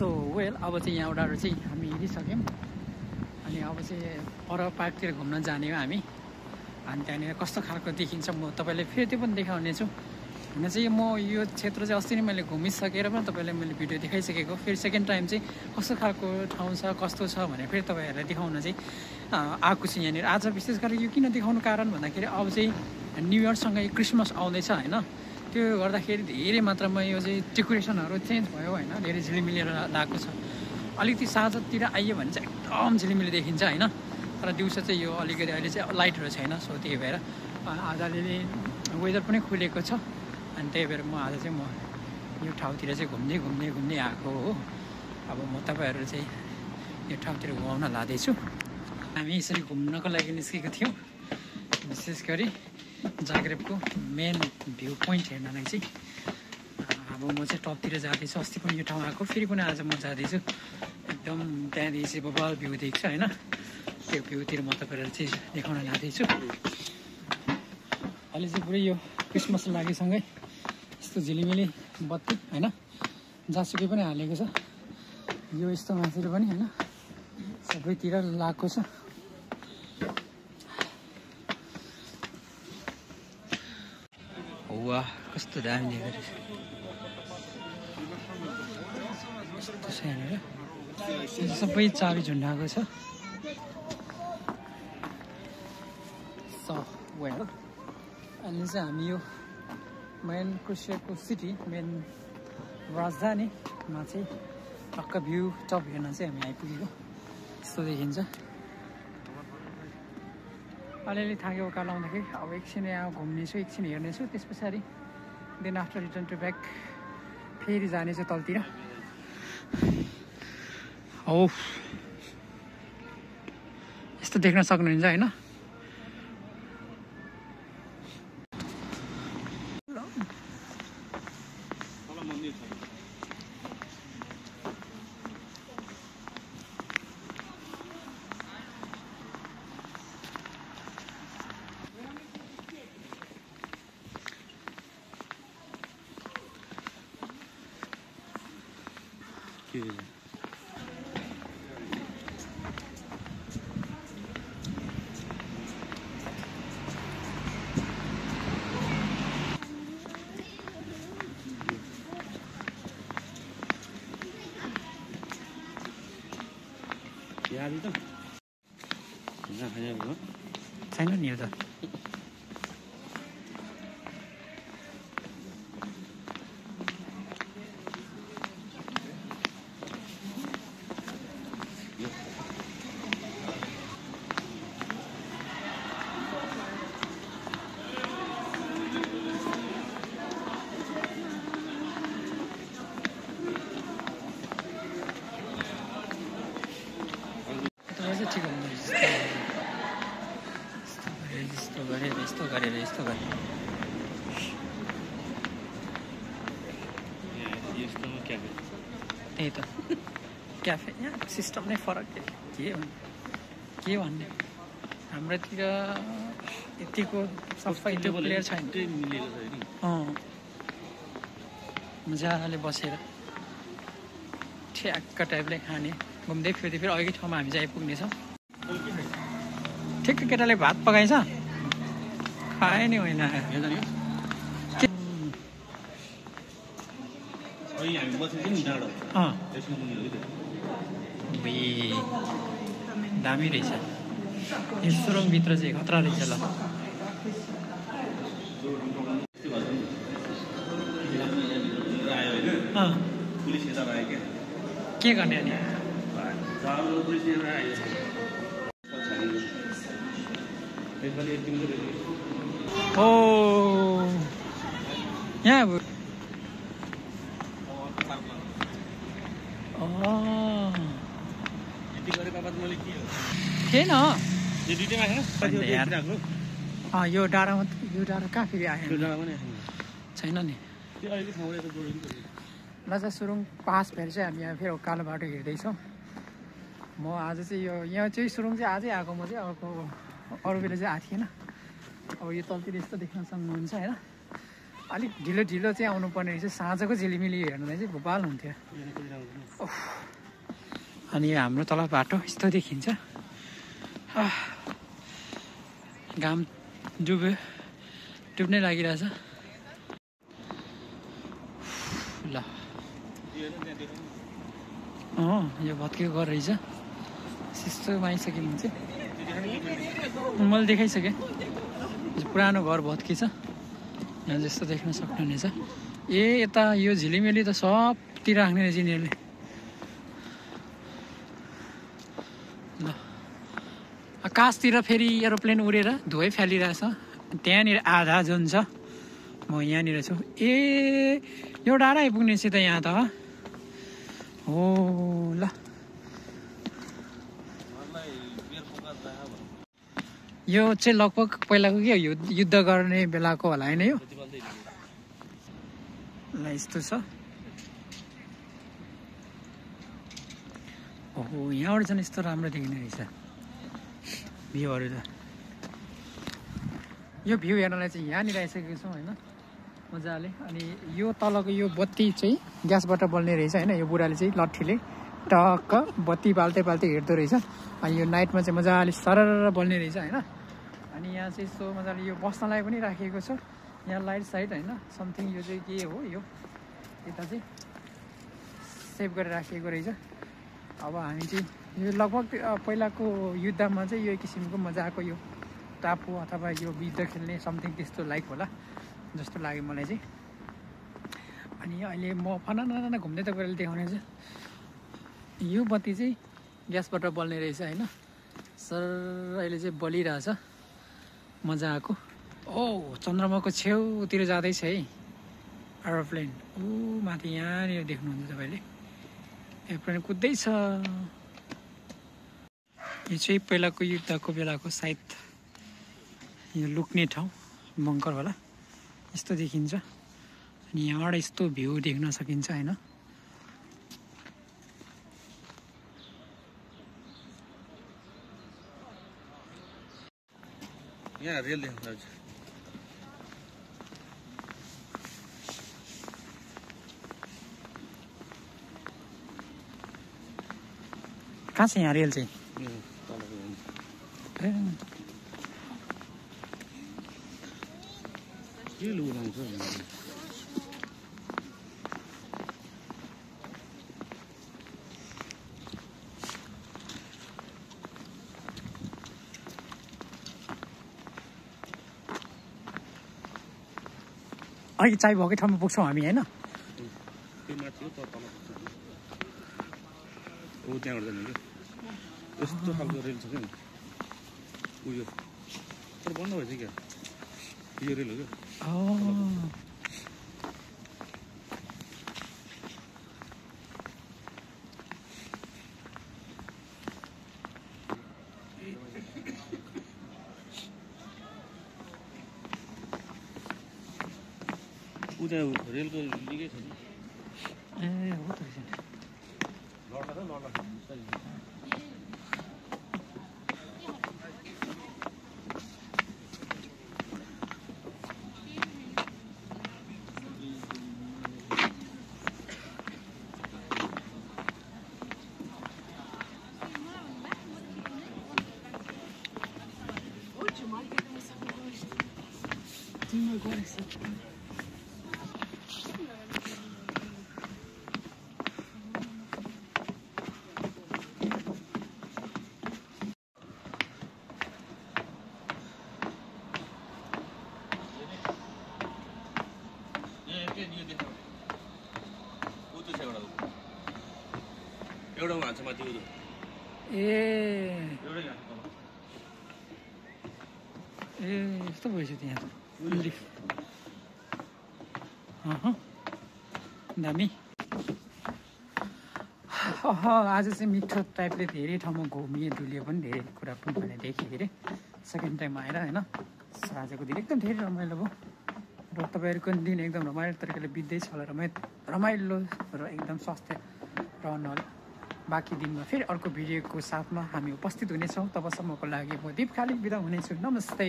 So well अब चाहिँ यहाँबाट चाहिँ हामी हिँडिसक्यौँ अनि अब चाहिँ पर पार्कतिर घुम्न जाने हो हामी अनि त्यहाँनिर कस्तो खालको देखिन्छ म तपाईँलाई फेरि त्यो पनि देखाउने छु हुन चाहिँ म यो क्षेत्र चाहिँ अस्ति नै मैले घुमिसकेर पनि तपाईँलाई मैले भिडियो देखाइसकेको फेरि सेकेन्ड टाइम चाहिँ कस्तो खालको ठाउँ छ कस्तो छ भनेर फेरि तपाईँहरूलाई देखाउन चाहिँ आएको छु यहाँनिर आज विशेष गरेर यो किन देखाउनु कारण भन्दाखेरि अब चाहिँ न्यु इयरसँगै क्रिसमस आउँदैछ होइन त्यो गर्दाखेरि धेरै मात्रामा यो चाहिँ डेकोरेसनहरू चेन्ज भयो होइन धेरै झिलिमिलेर लगाएको छ अलिकति साँझतिर आइयो भने चाहिँ एकदम झिलिमिली देखिन्छ होइन तर दिउँसो चाहिँ यो अलिकति अहिले चाहिँ लाइटहरू छैन सो त्यही भएर आज अलिअलि वेदर पनि खुलेको छ अनि त्यही भएर म आज चाहिँ म यो ठाउँतिर चाहिँ घुम्दै आएको हो अब म तपाईँहरू चाहिँ यो ठाउँतिर घुमाउन लाँदैछु हामी यसरी घुम्नको लागि निस्केको थियौँ विशेष गरी जाग्रेबको मेन भ्यू पोइन्ट हेर्नलाई चाहिँ अब म चाहिँ टपतिर जाँदैछु अस्ति पनि यो ठाउँ आएको फेरि पनि आज म जाँदैछु एकदम त्यहाँदेखि चाहिँ बबाल भ्यू देख्छ होइन त्यो भ्यूतिर म तपाईँहरू चाहिँ देखाउन लाँदैछु अहिले चाहिँ पुरै यो क्रिसमस लागेसँगै यस्तो झिलिमिली बत्ती होइन जहाँसुकै पनि हालेको छ यो यस्तो माथितिर पनि होइन सबैतिर लगाएको छ वाह कस्तो दामी देखेको रहेछ यस्तो छ यहाँनिर सबै चाबी झुन्डाएको छ वेल अहिले चाहिँ हामी यो मेन क्रुसियाको सिटी मेन राजधानीमा चाहिँ टक्क भ्यू टप हेर्न चाहिँ हामी आइपुगेको यस्तो देखिन्छ अलिअलि थाकेको उकालो आउँदाखेरि अब एकछिन यहाँ घुम्नेछु एकछिन हेर्नेछु त्यस पछाडि then after return to back फेरि जानेछु तलतिर हो यस्तो देख्न सक्नुहुन्छ होइन छैन नि यो त ठिक यस्तो गरेर त्यही त क्याफे यहाँ सिस्टम नै फरक के भन्ने हाम्रोतिर यतिको सफा त्यो प्लेयर छैन मजाले बसेर ठ्याक्क टाइपले खाने घुम्दै फिर्दै फेरि अघि ठाउँमा हामी चाहिँ आइपुग्नेछौँ ठिक्क केटाले भात पकाइछ खाए नि होइन दामी रहेछ यो सुरुङभित्र चाहिँ खतरा रहेछ ल के गर्ने अनि ओ यहाँ थिएन यो डाँडा कहाँ फेरि आयो छैन नि ल चाहिँ सुरुङ पास भएर चाहिँ हामी यहाँ फेरि कालो बाटो हिँड्दैछौँ म आज चाहिँ यो यहाँ चाहिँ सुरुङ चाहिँ आजै आएको म चाहिँ अर्को अरू बेला चाहिँ आएको थिएन अब यो तलतिर यस्तो देख्न सक्नुहुन्छ होइन अलिक ढिलो ढिलो चाहिँ आउनुपर्ने रहेछ साँझको झिलिमिली हेर्नुलाई चाहिँ भोपाल हुन्थ्यो अनि हाम्रो तल बाटो यस्तो देखिन्छ घाम डुब्नै लागिरहेछ ल यो भत्केको घर रहेछ यस्तोमा आइसक्यो भने चाहिँ मैले देखाइसकेँ पुरानो घर भत्किछ यहाँ जस्तो देख्न सक्नुहुनेछ यता यो झिलिमिली त सबतिर राख्ने रहेछ यिनीहरूले ल आकाशतिर फेरि एरोप्लेन उडेर धुवै फालिरहेछ त्यहाँनिर आधा जुन छ म यहाँनिर छु यो डाँडा आइपुग्नेछ त यहाँ त हो ल यो चाहिँ लगभग पहिलाको के युद्ध गर्ने बेलाको होला होइन यो ल यस्तो छ ओहो यहाँबाट चाहिँ यस्तो राम्रो देखिने रहेछ भ्यूहरू त यो भ्यू हेर्नलाई चाहिँ यहाँनिर आइसकेको छौँ होइन मजाले अनि यो तलको यो बत्ती चाहिँ ग्यासबाट बल्ने रहेछ होइन यो बुढाले चाहिँ लट्ठीले टक्क बत्ती बाल्दै बाल्दै हेर्दो रहेछ अनि यो नाइटमा चाहिँ मजाले सरर बल्ने रहेछ होइन अनि यहाँ चाहिँ यस्तो मजाले यो बस्नलाई पनि राखिएको छ यहाँ लाइट साइड होइन समथिङ यो चाहिँ के हो यो यता चाहिँ सेभ गरेर राखिएको रहेछ अब हामी चाहिँ यो लगभग पहिलाको युद्धमा चाहिँ यो किसिमको मजाको यो टापु अथवा यो युद्ध खेल्ने समथिङ त्यस्तो लाइक होला जस्तो लाग्यो मलाई चाहिँ अनि अहिले म फनाना घुम्दै तपाईँले देखाउने चाहिँ यो बत्ती चाहिँ ग्यासबाट बल्ने रहेछ होइन सर अहिले चाहिँ बलिरहेछ मजाको चन्द्रमाको छेउतिर जाँदैछ है एरोप्लेन माथि यहाँनिर देख्नुहुन्छ तपाईँले एरोप्लेन कुद्दैछ यो चाहिँ पहिलाको युद्धको बेलाको सायद यो लुक्ने ठाउँ बङ्कर होला यस्तो देखिन्छ अनि यहाँबाट यस्तो भ्यू देख्न सकिन्छ होइन यहाँ रेल देख्न कहाँ छ यहाँ रेल चाहिँ अघि चाय भएकै ठाउँमा पुग्छौँ हामी होइन यस्तो खालको रेल छ क्या उयो तर बन्द भएछ क्या यो रेल हो क्या उता रेलको लिगै छ नि हो त एउटा हान्छ माथि यस्तो भएछ त्यहाँ दामी आज चाहिँ मिठो टाइपले धेरै ठाउँमा घुमिए डुलियो पनि धेरै कुरा पनि मैले देखेँ अरे सेकेन्ड टाइम आएर होइन आजको दिन एकदम धेरै रमाइलो भयो र तपाईँहरूको दिन एकदम रमाइलो तरिकाले बित्दैछ होला रमाइलो र एकदम स्वास्थ्य रहनु होला बाँकी दिनमा फेरि अर्को भिडियोको साथमा हामी उपस्थित हुनेछौँ तबसम्मको लागि म दीप खालिक बिदा हुनेछु नमस्ते।